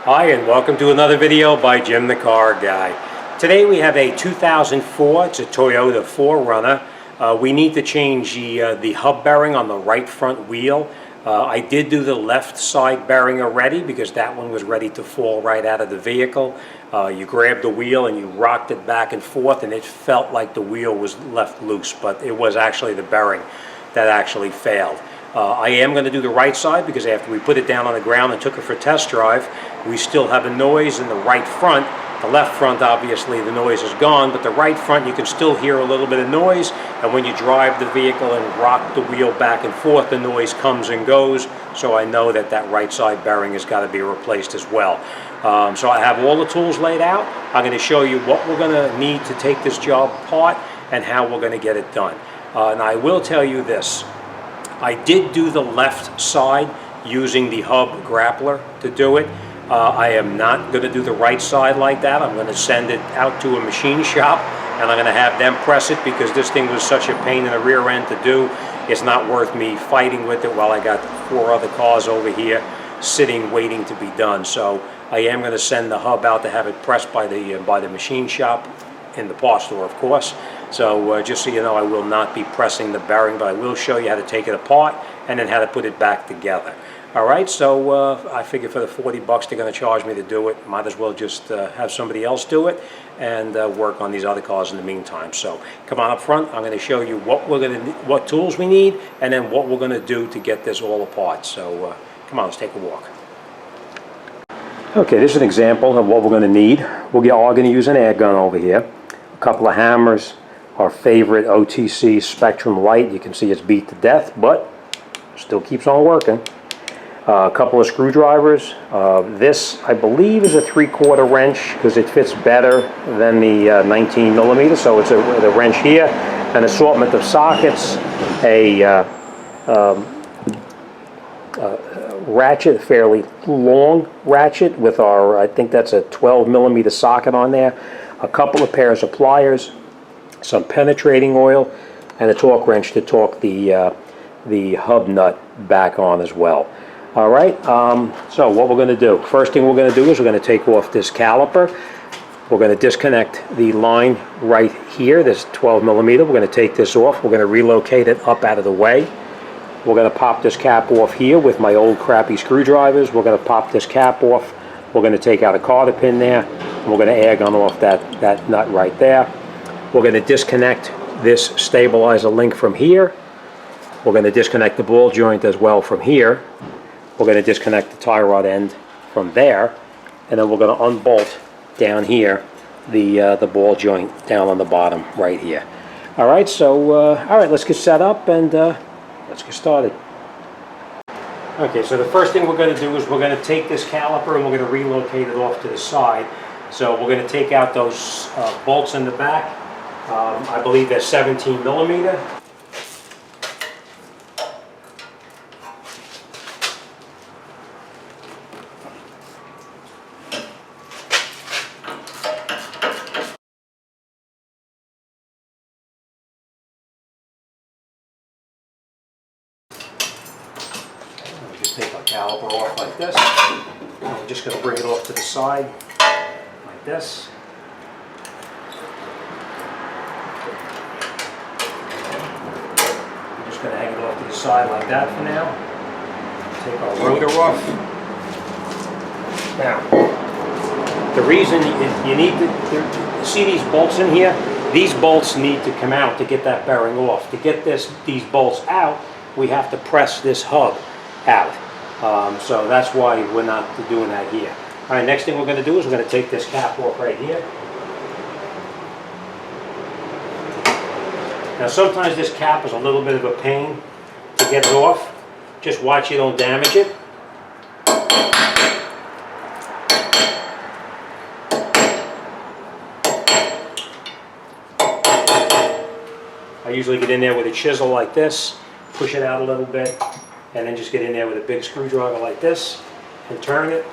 Hi, and welcome to another video by Jim the Car Guy. Today we have a 2004, it's a Toyota 4runner. We need to change the hub bearing on the right front wheel. I did do the left side bearing already because that one was ready to fall right out of the vehicle. You grabbed the wheel and you rocked it back and forth and it felt like the wheel was left loose, but it was actually the bearing that actually failed. I am going to do the right side because after we put it down on the ground and took it for a test drive, we still have a noise in the right front. The left front, obviously, the noise is gone, but the right front, you can still hear a little bit of noise, and when you drive the vehicle and rock the wheel back and forth, the noise comes and goes, so I know that that right side bearing has got to be replaced as well. So I have all the tools laid out. I'm going to show you what we're going to need to take this job apart and how we're going to get it done. And I will tell you this. I did do the left side using the hub grappler to do it. I am not going to do the right side like that. I'm going to send it out to a machine shop and I'm going to have them press it because this thing was such a pain in the rear end to do. It's not worth me fighting with it while I got 4 other cars over here sitting waiting to be done. So I am going to send the hub out to have it pressed by the machine shop in the parts store, of course. So just so you know, I will not be pressing the bearing, but I will show you how to take it apart and then how to put it back together. All right, so I figure for the 40 bucks they're going to charge me to do it, might as well just have somebody else do it and work on these other cars in the meantime. So come on up front. I'm going to show you what tools we need and then what we're going to do to get this all apart. So come on, let's take a walk. Okay, this is an example of what we're going to need. We are going to use an air gun over here, a couple of hammers, our favorite OTC Spectrum light. You can see it's beat to death, but still keeps on working. A couple of screwdrivers. This, I believe, is a 3/4 wrench because it fits better than the 19 millimeter. So it's the wrench here, an assortment of sockets, a ratchet, fairly long ratchet with our, I think that's a 12 millimeter socket on there, a couple of pairs of pliers, some penetrating oil, and a torque wrench to torque the hub nut back on as well. All right, so what we're going to do, first thing we're going to do is we're going to take off this caliper. We're going to disconnect the line right here, this 12 millimeter. We're going to take this off. We're going to relocate it up out of the way. We're going to pop this cap off here with my old crappy screwdrivers. We're going to pop this cap off. We're going to take out a cotter pin there. And we're going to air gun off that nut right there. We're going to disconnect this stabilizer link from here. We're going to disconnect the ball joint as well from here. We're going to disconnect the tie rod end from there, and then we're going to unbolt down here the ball joint down on the bottom right here. All right, so all right, let's get set up and let's get started. Okay, so the first thing we're going to do is we're going to take this caliper and we're going to relocate it off to the side. So we're going to take out those bolts in the back. I believe they're 17 millimeter. Take our caliper off like this. And we're just going to bring it off to the side like this. We're just going to hang it off to the side like that for now. Take our rotor off. Now, the reason you need to see these bolts in here, these bolts need to come out to get that bearing off. To get these bolts out, we have to press this hub out. So that's why we're not doing that here. All right, next thing we're going to do is we're going to take this cap off right here. Now sometimes this cap is a little bit of a pain to get it off. Just watch you don't damage it. I usually get in there with a chisel like this, push it out a little bit, and then just get in there with a big screwdriver like this and turn it,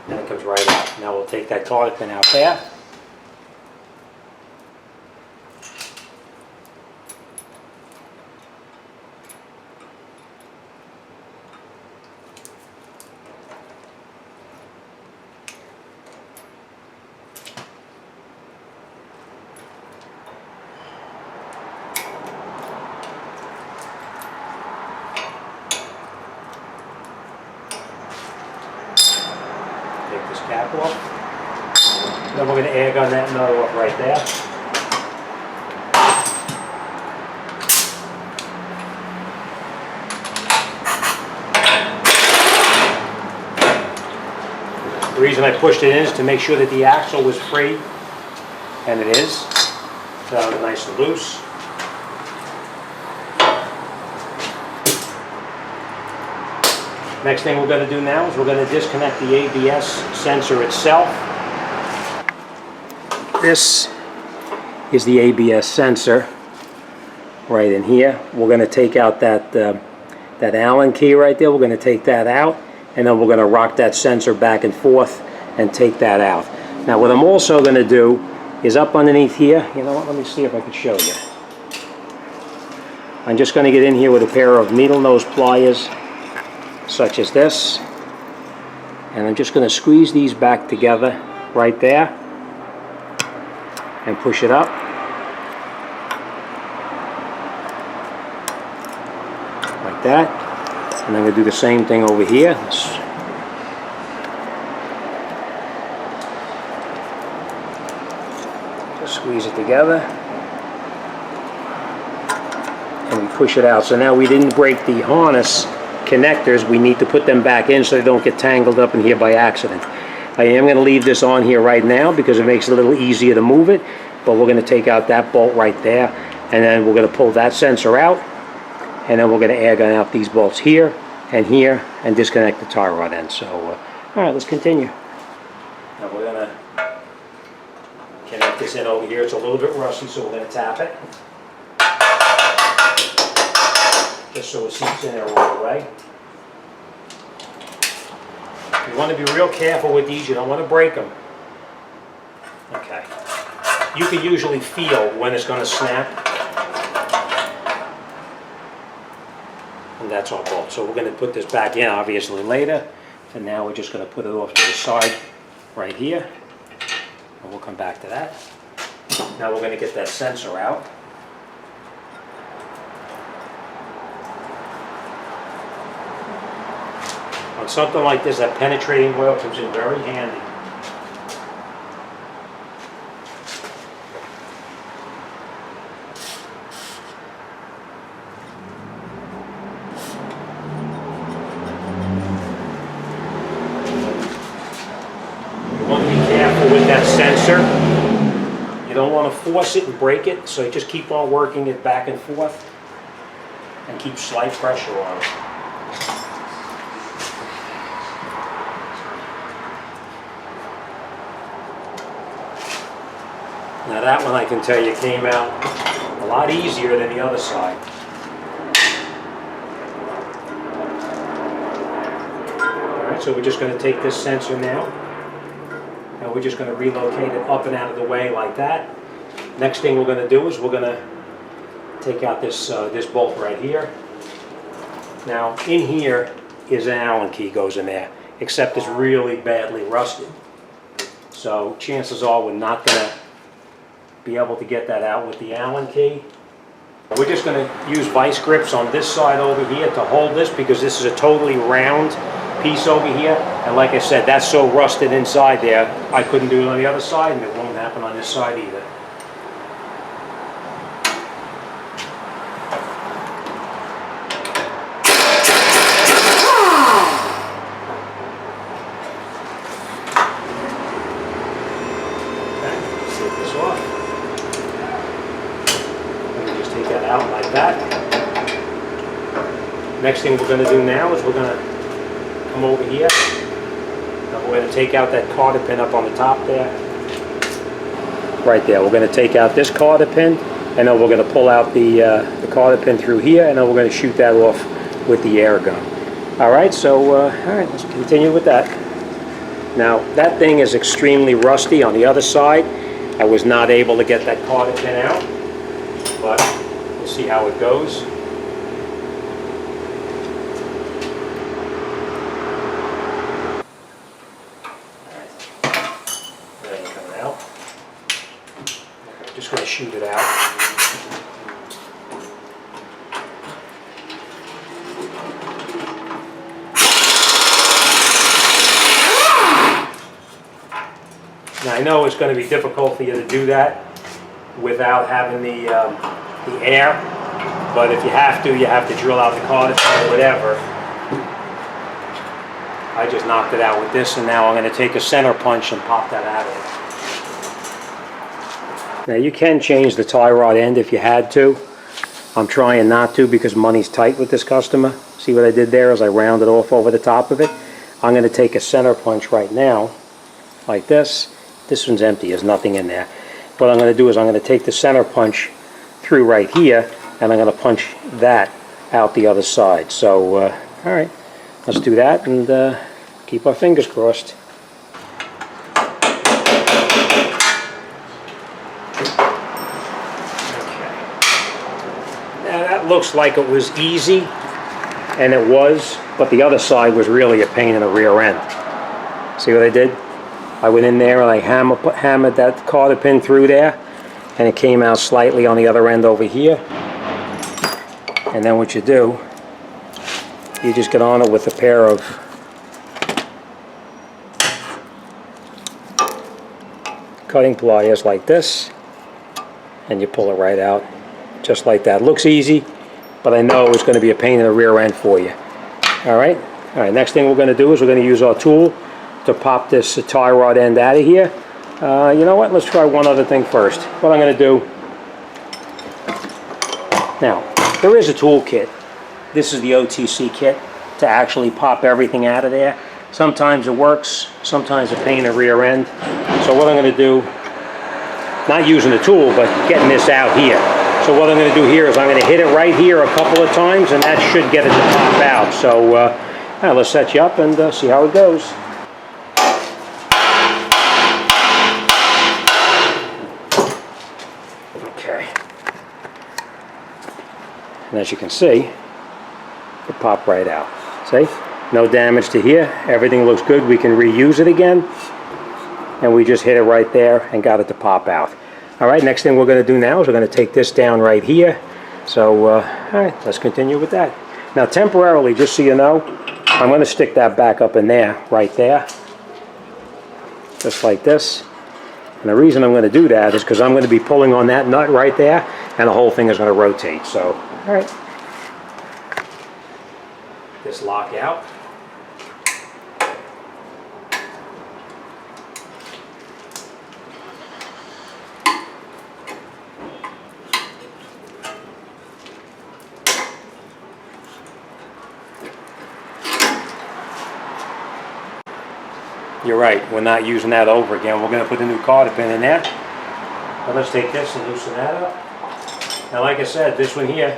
and it comes right out. Now we'll take that cotter pin out there. Take this cap off. Then we're going to air gun that nut off right there. The reason I pushed it in is to make sure that the axle was free, and it is. So nice and loose. Next thing we're going to do now is we're going to disconnect the ABS sensor itself. This is the ABS sensor right in here. We're going to take out that Allen key right there. We're going to take that out, and then we're going to rock that sensor back and forth and take that out. Now what I'm also going to do is up underneath here, you know what, let me see if I can show you. I'm just going to get in here with a pair of needle nose pliers such as this, and I'm just going to squeeze these back together right there and push it up. Like that. And I'm going to do the same thing over here. Just squeeze it together and we push it out. So now we didn't break the harness connectors. We need to put them back in so they don't get tangled up in here by accident. I am going to leave this on here right now because it makes it a little easier to move it, but we're going to take out that bolt right there, and then we're going to pull that sensor out, and then we're going to air gun out these bolts here and disconnect the tie rod end. So all right, let's continue. Now we're going to connect this in over here. It's a little bit rusty, so we're going to tap it just so it seeps in there all the way. You want to be real careful with these. You don't want to break them. Okay. You can usually feel when it's going to snap. And that's our bolt. So we're going to put this back in obviously later. And now we're just going to put it off to the side right here. And we'll come back to that. Now we're going to get that sensor out. On something like this, that penetrating oil comes in very handy. You want to be careful with that sensor. You don't want to force it and break it, so you just keep on working it back and forth and keep slight pressure on it. Now that one I can tell you came out a lot easier than the other side. Alright, so we're just going to take this sensor now and we're just going to relocate it up and out of the way like that. Next thing we're going to do is we're going to take out this bolt right here. Now in here is an Allen key goes in there, except it's really badly rusted. So chances are we're not going to be able to get that out with the Allen key. We're just going to use vice grips on this side over here to hold this because this is a totally round piece over here, and like I said, that's so rusted inside there I couldn't do it on the other side, and it won't happen on this side either. Okay, let's take this off. Take that out like that. Next thing we're going to do now is we're going to come over here and we're going to take out that cotter pin up on the top there. Right there. We're going to take out this cotter pin, and then we're going to pull out the cotter pin through here, and then we're going to shoot that off with the air gun. Alright, so alright, let's continue with that. Now that thing is extremely rusty on the other side. I was not able to get that cotter pin out, but we'll see how it goes. That ain't coming out. I'm just going to shoot it out. Now I know it's going to be difficult for you to do that without having the air, but if you have to drill out the cartridge or whatever. I just knocked it out with this, and now I'm going to take a center punch and pop that out of it. Now you can change the tie rod end if you had to. I'm trying not to because money's tight with this customer. See what I did there is I rounded off over the top of it. I'm going to take a center punch right now, like this. This one's empty, there's nothing in there. What I'm going to do is I'm going to take the center punch through right here, and I'm going to punch that out the other side. So, all right, let's do that and keep our fingers crossed. Now that looks like it was easy, and it was, but the other side was really a pain in the rear end. See what I did? I went in there and I hammered that cotter pin through there, and it came out slightly on the other end over here. And then what you do, you just get on it with a pair of cutting pliers like this, and you pull it right out. Just like that. Looks easy, but I know it's going to be a pain in the rear end for you. All right, next thing we're going to do is we're going to use our tool to pop this tie rod end out of here. You know what, let's try one other thing first. What I'm going to do, now, there is a tool kit. This is the OTC kit to actually pop everything out of there. Sometimes it works, sometimes a pain in the rear end. So what I'm going to do, not using the tool, but getting this out here. So what I'm going to do here is I'm going to hit it right here a couple of times, and that should get it to pop out. So let's set you up and see how it goes. Okay. And as you can see, it popped right out. See? No damage to here. Everything looks good. We can reuse it again. And we just hit it right there and got it to pop out. All right, next thing we're going to do now is we're going to take this down right here. So, all right, let's continue with that. Now, temporarily, just so you know, I'm going to stick that back up in there, right there. Just like this. And the reason I'm going to do that is because I'm going to be pulling on that nut right there, and the whole thing is going to rotate. So, all right. This lock out. You're right, we're not using that over again. We're going to put the new cotter pin in there. Now let's take this and loosen that up. Now like I said, this one here,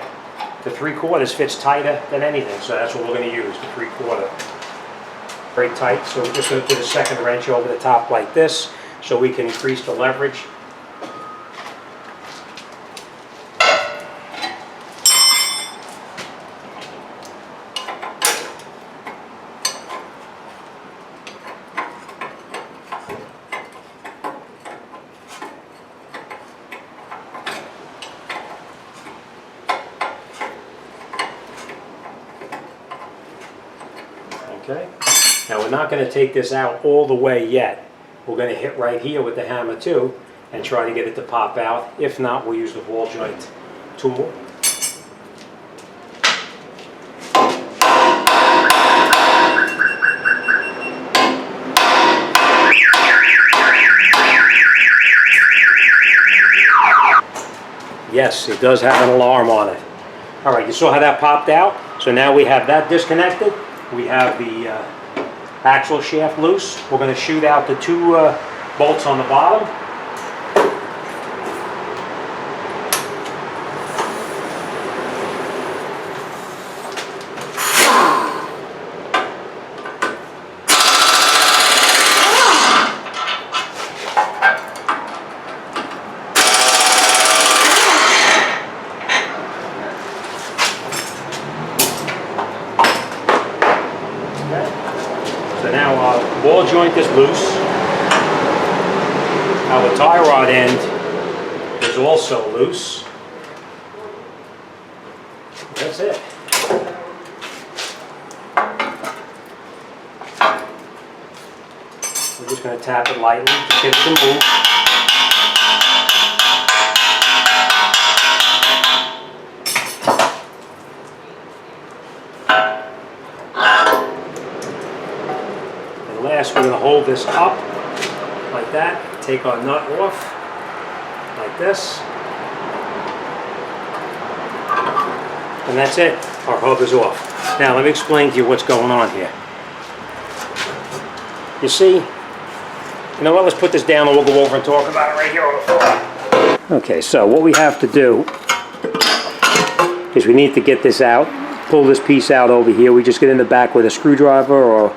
the 3/4 fits tighter than anything, so that's what we're going to use, the 3/4. Very tight, so we're just going to put a second wrench over the top like this so we can increase the leverage. Okay, now we're not going to take this out all the way yet. We're going to hit right here with the hammer too and try to get it to pop out. If not, we'll use the ball joint tool. Yes, it does have an alarm on it. All right, you saw how that popped out? So now we have that disconnected. We have the axle shaft loose. We're going to shoot out the two bolts on the bottom. So now our ball joint is loose. Our tie rod end is also loose. That's it. We're just going to tap it lightly to get it to move. And last, we're going to hold this up like that. Take our nut off like this. And that's it. Our hub is off. Now let me explain to you what's going on here. You see, you know what, let's put this down and we'll go over and talk about it right here on the floor. Okay, so what we have to do is we need to get this out, pull this piece out over here. We just get in the back with a screwdriver or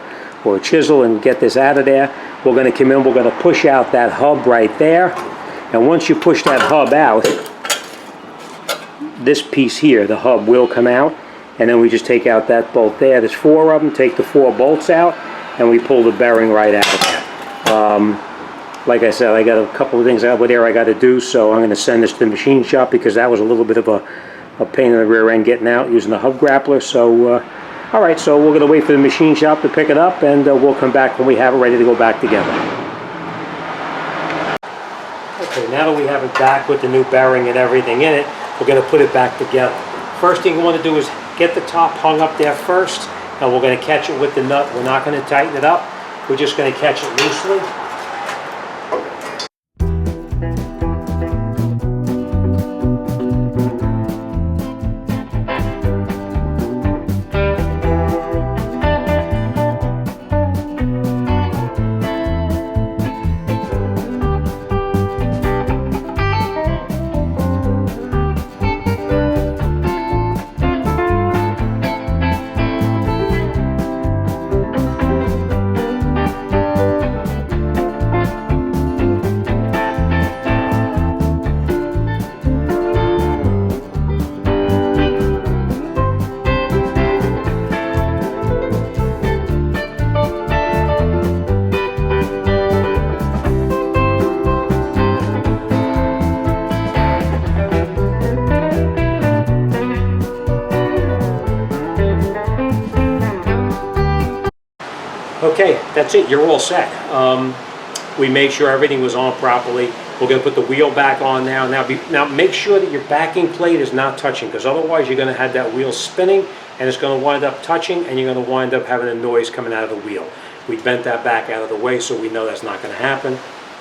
a chisel and get this out of there. We're going to come in, we're going to push out that hub right there. And once you push that hub out, this piece here, the hub, will come out. And then we just take out that bolt there. There's 4 of them. Take the 4 bolts out, and we pull the bearing right out of there. Like I said, I got a couple of things over there I got to do, so I'm going to send this to the machine shop because that was a little bit of a pain in the rear end getting out using the hub grappler. So, all right, so we're going to wait for the machine shop to pick it up, and we'll come back when we have it ready to go back together. Okay, now that we have it back with the new bearing and everything in it, we're going to put it back together. First thing we want to do is get the top hung up there first, and we're going to catch it with the nut. We're not going to tighten it up. We're just going to catch it loosely. Okay, that's it. You're all set. We made sure everything was on properly. We're going to put the wheel back on now. Now make sure that your backing plate is not touching, because otherwise you're going to have that wheel spinning and it's going to wind up touching and you're going to wind up having a noise coming out of the wheel. We bent that back out of the way so we know that's not going to happen.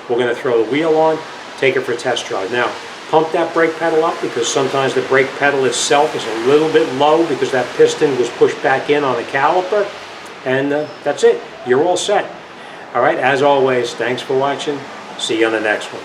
We're going to throw the wheel on, take it for a test drive. Now, pump that brake pedal up, because sometimes the brake pedal itself is a little bit low because that piston was pushed back in on the caliper. And that's it. You're all set. All right, as always, thanks for watching. See you on the next one.